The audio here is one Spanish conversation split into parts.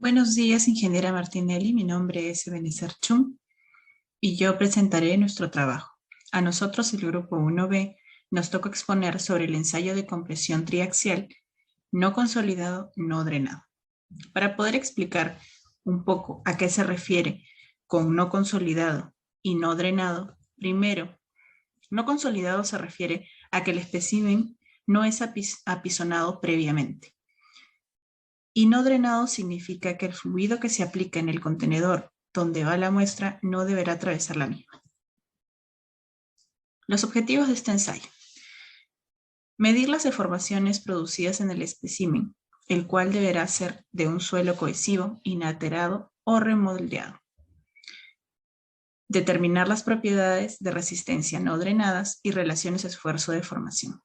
Buenos días, ingeniera Martinelli. Mi nombre es Ebenezer Chung y yo presentaré nuestro trabajo. A nosotros, el grupo 1B, nos toca exponer sobre el ensayo de compresión triaxial no consolidado, no drenado. Para poder explicar un poco a qué se refiere con no consolidado y no drenado, primero, no consolidado se refiere a que el espécimen no es apisonado previamente. Y no drenado significa que el fluido que se aplica en el contenedor donde va la muestra no deberá atravesar la misma. Los objetivos de este ensayo. Medir las deformaciones producidas en el espécimen, el cual deberá ser de un suelo cohesivo, inalterado o remoldeado. Determinar las propiedades de resistencia no drenadas y relaciones esfuerzo-deformación.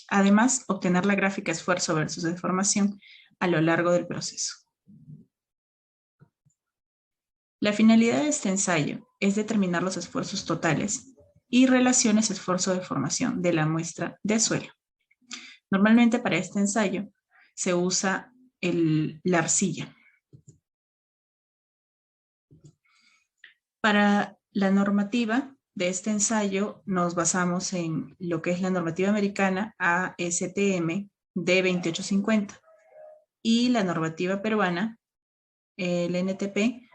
Además, obtener la gráfica esfuerzo versus deformación a lo largo del proceso. La finalidad de este ensayo es determinar los esfuerzos totales y relaciones esfuerzo-deformación de la muestra de suelo. Normalmente para este ensayo se usa la arcilla. Para la normativa de este ensayo nos basamos en lo que es la normativa americana ASTM D2850 y la normativa peruana, el NTP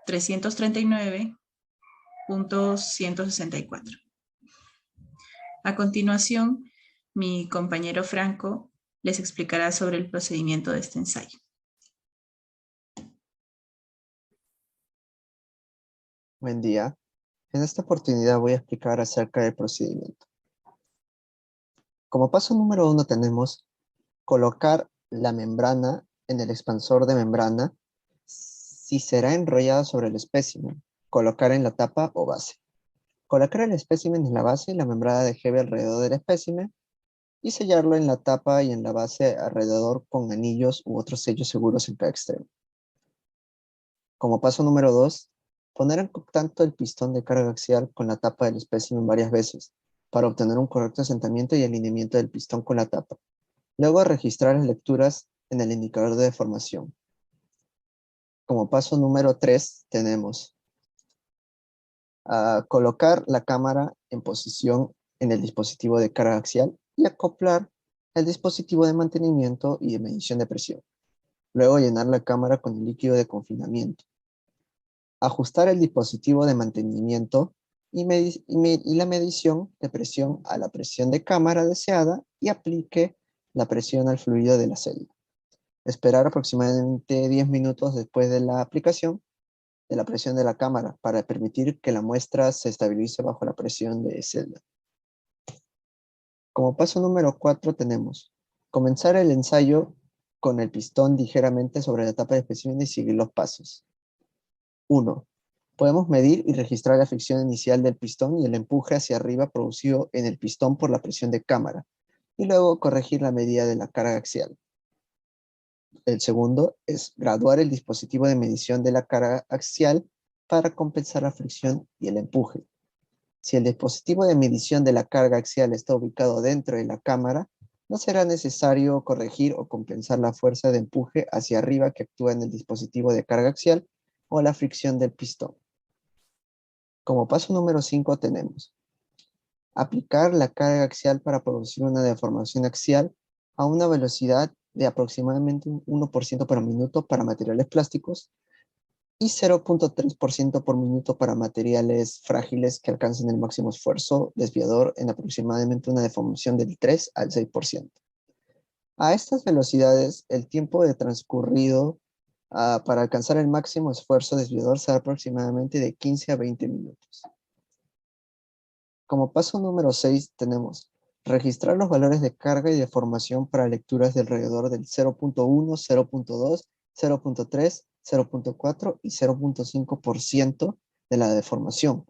339.164. A continuación, mi compañero Franco les explicará sobre el procedimiento de este ensayo. Buen día. En esta oportunidad voy a explicar acerca del procedimiento. Como paso número 1 tenemos colocar la membrana en el expansor de membrana si será enrollada sobre el espécimen, colocar en la tapa o base. Colocar el espécimen en la base y la membrana de Hebe alrededor del espécimen y sellarlo en la tapa y en la base alrededor con anillos u otros sellos seguros en cada extremo. Como paso número 2, poner en contacto el pistón de carga axial con la tapa del espécimen varias veces para obtener un correcto asentamiento y alineamiento del pistón con la tapa. Luego registrar las lecturas en el indicador de deformación. Como paso número 3 tenemos colocar la cámara en posición en el dispositivo de carga axial y acoplar el dispositivo de mantenimiento y de medición de presión. Luego llenar la cámara con el líquido de confinamiento. Ajustar el dispositivo de mantenimiento y la medición de presión a la presión de cámara deseada y aplique la presión al fluido de la celda. Esperar aproximadamente 10 minutos después de la aplicación de la presión de la cámara para permitir que la muestra se estabilice bajo la presión de celda. Como paso número 4 tenemos comenzar el ensayo con el pistón ligeramente sobre la tapa de espécimen y seguir los pasos. 1. Podemos medir y registrar la fricción inicial del pistón y el empuje hacia arriba producido en el pistón por la presión de cámara, y luego corregir la medida de la carga axial. El segundo es graduar el dispositivo de medición de la carga axial para compensar la fricción y el empuje. Si el dispositivo de medición de la carga axial está ubicado dentro de la cámara, no será necesario corregir o compensar la fuerza de empuje hacia arriba que actúa en el dispositivo de carga axial o la fricción del pistón. Como paso número 5 tenemos aplicar la carga axial para producir una deformación axial a una velocidad de aproximadamente un 1% por minuto para materiales plásticos y 0.3% por minuto para materiales frágiles que alcancen el máximo esfuerzo desviador en aproximadamente una deformación del 3 al 6%. A estas velocidades, el tiempo de transcurrido para alcanzar el máximo esfuerzo desviador será aproximadamente de 15 a 20 minutos. Como paso número 6 tenemos registrar los valores de carga y deformación para lecturas de alrededor del 0.1, 0.2, 0.3, 0.4 y 0.5% de la deformación.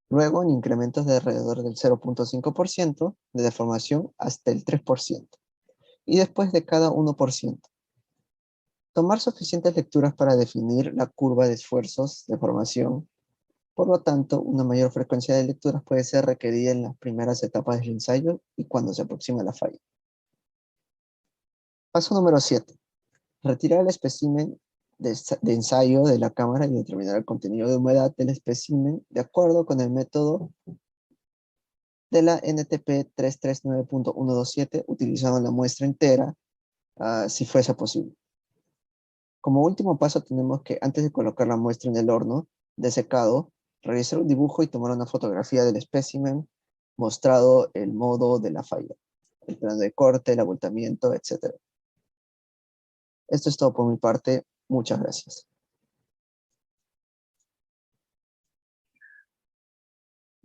Luego en incrementos de alrededor del 0.5% de deformación hasta el 3%. Y después de cada 1%. Tomar suficientes lecturas para definir la curva de esfuerzos de deformación. Por lo tanto, una mayor frecuencia de lecturas puede ser requerida en las primeras etapas del ensayo y cuando se aproxima la falla. Paso número 7. Retirar el espécimen de ensayo de la cámara y determinar el contenido de humedad del espécimen de acuerdo con el método de la NTP 339.127, utilizando la muestra entera, si fuese posible. Como último paso tenemos que, antes de colocar la muestra en el horno de secado, realizar un dibujo y tomar una fotografía del espécimen, mostrado el modo de la falla, el plano de corte, el abultamiento, etc. Esto es todo por mi parte. Muchas gracias.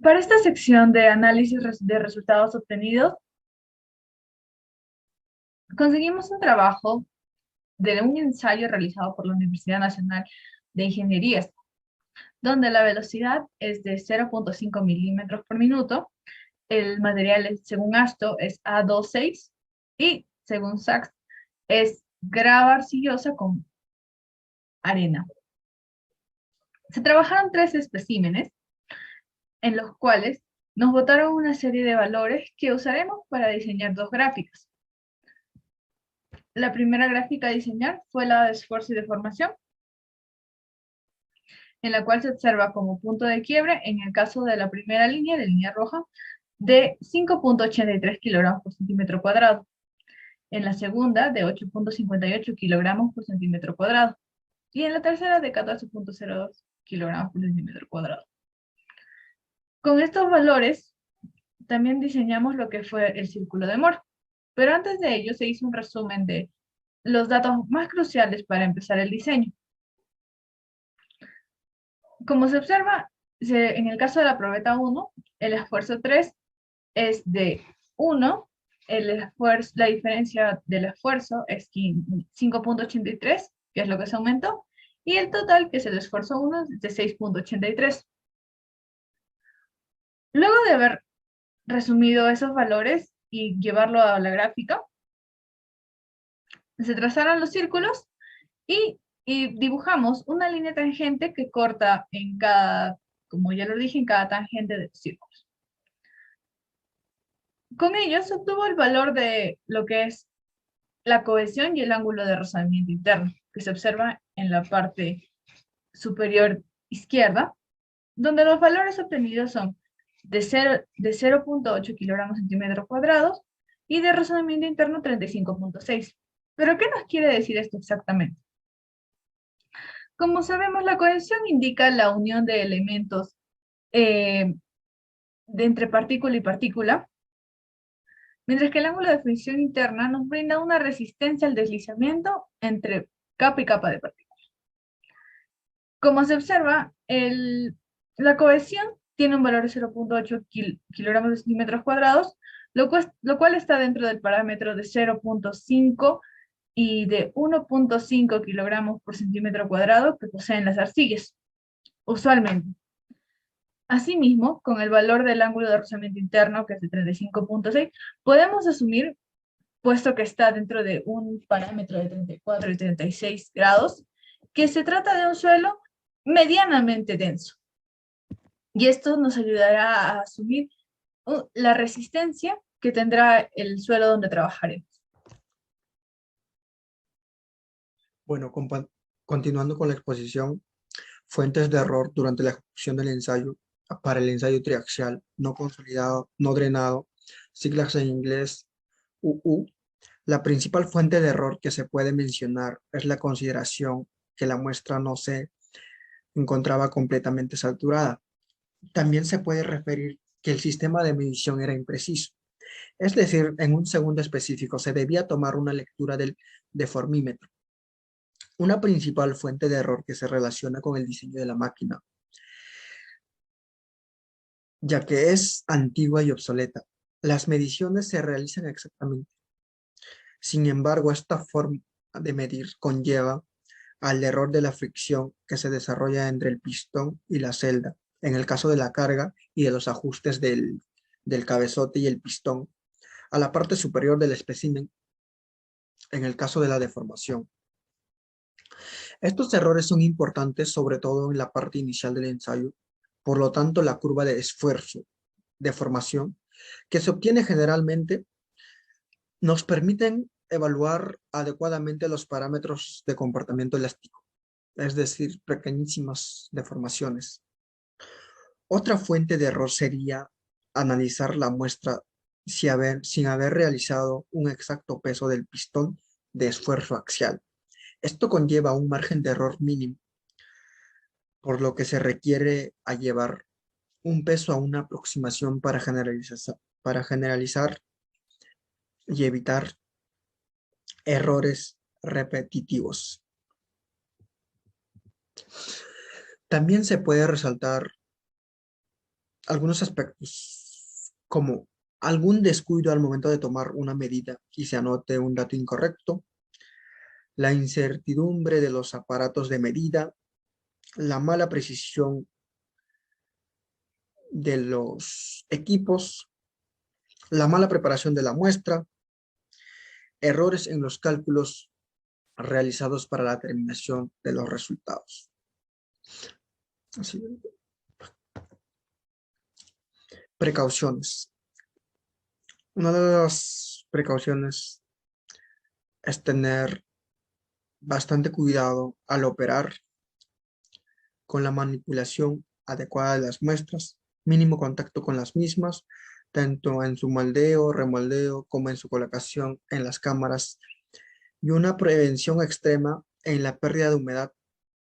Para esta sección de análisis de resultados obtenidos, conseguimos un trabajo de un ensayo realizado por la Universidad Nacional de Ingenierías, donde la velocidad es de 0.5 milímetros por minuto, el material según ASTO es A26 y según SACS es grava arcillosa con arena. Se trabajaron 3 especímenes en los cuales nos botaron una serie de valores que usaremos para diseñar 2 gráficas. La primera gráfica a diseñar fue la de esfuerzo y deformación, en la cual se observa como punto de quiebre, en el caso de la primera línea, de línea roja, de 5.83 kilogramos por centímetro cuadrado. En la segunda, de 8.58 kilogramos por centímetro cuadrado. Y en la tercera, de 14.02 kilogramos por centímetro cuadrado. Con estos valores, también diseñamos lo que fue el círculo de Moore. Pero antes de ello, se hizo un resumen de los datos más cruciales para empezar el diseño. Como se observa, en el caso de la probeta 1, el esfuerzo 3 es de 1, la diferencia del esfuerzo es 5.83, que es lo que se aumentó, y el total, que es el esfuerzo 1, es de 6.83. Luego de haber resumido esos valores y llevarlo a la gráfica, se trazaron los círculos y dibujamos una línea tangente que corta en cada, como ya lo dije, en cada tangente de los círculos. Con ello se obtuvo el valor de lo que es la cohesión y el ángulo de rozamiento interno, que se observa en la parte superior izquierda, donde los valores obtenidos son de 0.8 kilogramos centímetros cuadrados y de rozamiento interno 35.6. ¿Pero qué nos quiere decir esto exactamente? Como sabemos, la cohesión indica la unión de elementos de entre partícula y partícula, mientras que el ángulo de fricción interna nos brinda una resistencia al deslizamiento entre capa y capa de partículas. Como se observa, la cohesión tiene un valor de 0.8 kilogramos de centímetros cuadrados, lo cual está dentro del parámetro de 0.5 y de 1.5 kilogramos por centímetro cuadrado que poseen las arcillas, usualmente. Asimismo, con el valor del ángulo de rozamiento interno, que es de 35.6, podemos asumir, puesto que está dentro de un parámetro de 34 y 36 grados, que se trata de un suelo medianamente denso. Y esto nos ayudará a asumir la resistencia que tendrá el suelo donde trabajaremos. Bueno, continuando con la exposición, fuentes de error durante la ejecución del ensayo para el ensayo triaxial no consolidado, no drenado, siglas en inglés UU. La principal fuente de error que se puede mencionar es la consideración que la muestra no se encontraba completamente saturada. También se puede referir que el sistema de medición era impreciso. Es decir, en un segundo específico se debía tomar una lectura del deformímetro. Una principal fuente de error que se relaciona con el diseño de la máquina, ya que es antigua y obsoleta. Las mediciones se realizan exactamente. Sin embargo, esta forma de medir conlleva al error de la fricción que se desarrolla entre el pistón y la celda, en el caso de la carga y de los ajustes del cabezote y el pistón, a la parte superior del espécimen, en el caso de la deformación. Estos errores son importantes sobre todo en la parte inicial del ensayo, por lo tanto la curva de esfuerzo, deformación, que se obtiene generalmente, nos permiten evaluar adecuadamente los parámetros de comportamiento elástico, es decir, pequeñísimas deformaciones. Otra fuente de error sería analizar la muestra sin haber realizado un exacto peso del pistón de esfuerzo axial. Esto conlleva un margen de error mínimo, por lo que se requiere a llevar un peso a una aproximación para generalizar y evitar errores repetitivos. También se puede resaltar algunos aspectos como algún descuido al momento de tomar una medida y se anote un dato incorrecto, la incertidumbre de los aparatos de medida, la mala precisión de los equipos, la mala preparación de la muestra, errores en los cálculos realizados para la determinación de los resultados. Así. Precauciones. Una de las precauciones es tener bastante cuidado al operar con la manipulación adecuada de las muestras, mínimo contacto con las mismas, tanto en su moldeo, remoldeo, como en su colocación en las cámaras, y una prevención extrema en la pérdida de humedad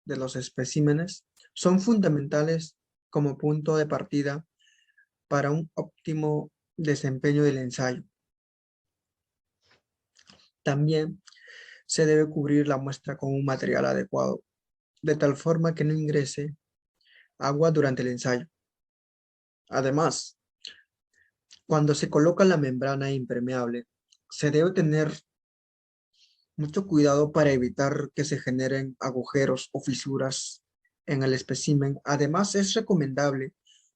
de los especímenes son fundamentales como punto de partida para un óptimo desempeño del ensayo. También se debe cubrir la muestra con un material adecuado, de tal forma que no ingrese agua durante el ensayo. Además, cuando se coloca la membrana impermeable, se debe tener mucho cuidado para evitar que se generen agujeros o fisuras en el espécimen. Además, es recomendable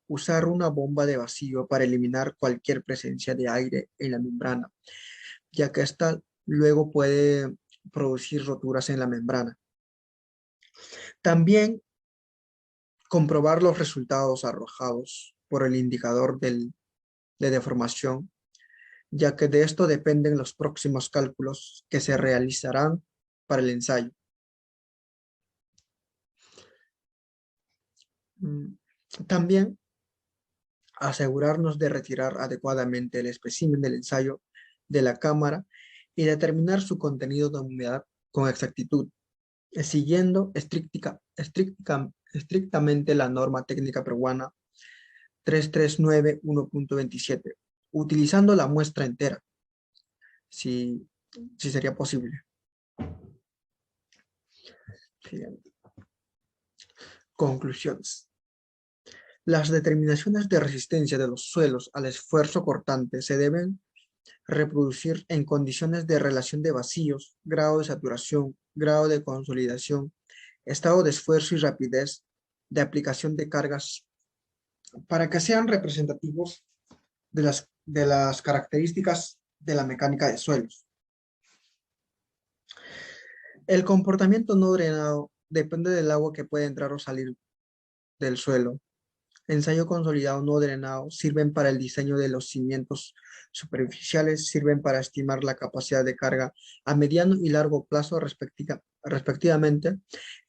usar una bomba de vacío para eliminar cualquier presencia de aire en la membrana, ya que esta luego puede producir roturas en la membrana. También comprobar los resultados arrojados por el indicador de deformación, ya que de esto dependen los próximos cálculos que se realizarán para el ensayo. También asegurarnos de retirar adecuadamente el espécimen del ensayo de la cámara y determinar su contenido de humedad con exactitud, siguiendo estrictamente la norma técnica peruana 339.1.27, utilizando la muestra entera, si sería posible. Siguiente. Conclusiones. Las determinaciones de resistencia de los suelos al esfuerzo cortante se deben reproducir en condiciones de relación de vacíos, grado de saturación, grado de consolidación, estado de esfuerzo y rapidez de aplicación de cargas para que sean representativos de las características de la mecánica de suelos. El comportamiento no drenado depende del agua que puede entrar o salir del suelo. Ensayo consolidado no drenado sirven para el diseño de los cimientos superficiales, sirven para estimar la capacidad de carga a mediano y largo plazo respectivamente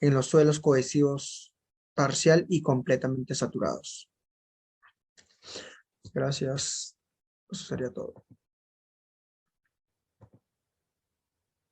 en los suelos cohesivos parcial y completamente saturados. Gracias. Eso sería todo.